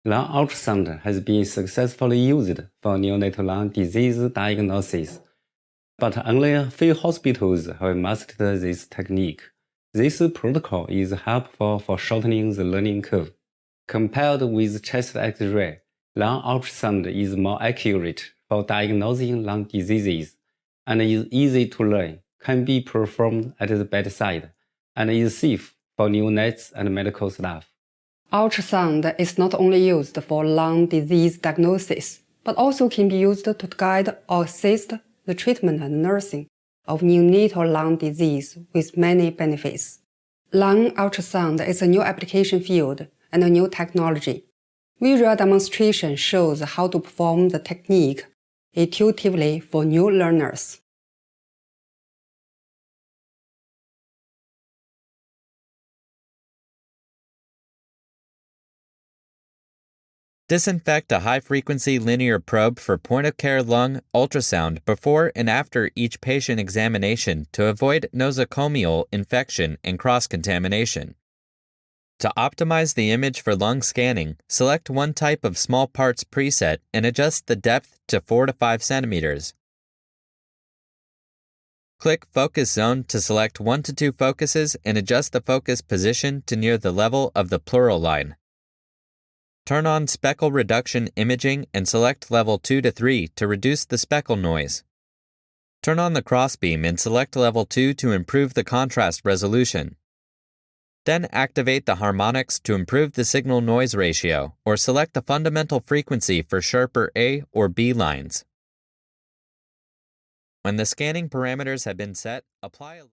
Lung ultrasound has been successfully used for neonatal lung disease diagnosis, but only a few hospitals have mastered this technique. This protocol is helpful for shortening the learning curve. Compared with chest X-ray, lung ultrasound is more accurate for diagnosing lung diseases and is easy to learn, can be performed at the bedside, and is safe for neonates and medical staff. Ultrasound is not only used for lung disease diagnosis, but also can be used to guide or assist the treatment and nursing of neonatal lung disease with many benefits. Lung ultrasound is a new application field and a new technology. Visual demonstration shows how to perform the technique intuitively for new learners. Disinfect a high-frequency linear probe for point-of-care lung ultrasound before and after each patient examination to avoid nosocomial infection and cross-contamination. To optimize the image for lung scanning, select one type of small parts preset and adjust the depth to 4 to 5 centimeters. Click Focus Zone to select 1 to 2 focuses and adjust the focus position to near the level of the pleural line. Turn on speckle reduction imaging and select level 2 to 3 to reduce the speckle noise. Turn on the crossbeam and select level 2 to improve the contrast resolution. Then activate the harmonics to improve the signal-noise ratio, or select the fundamental frequency for sharper A or B lines. When the scanning parameters have been set, apply a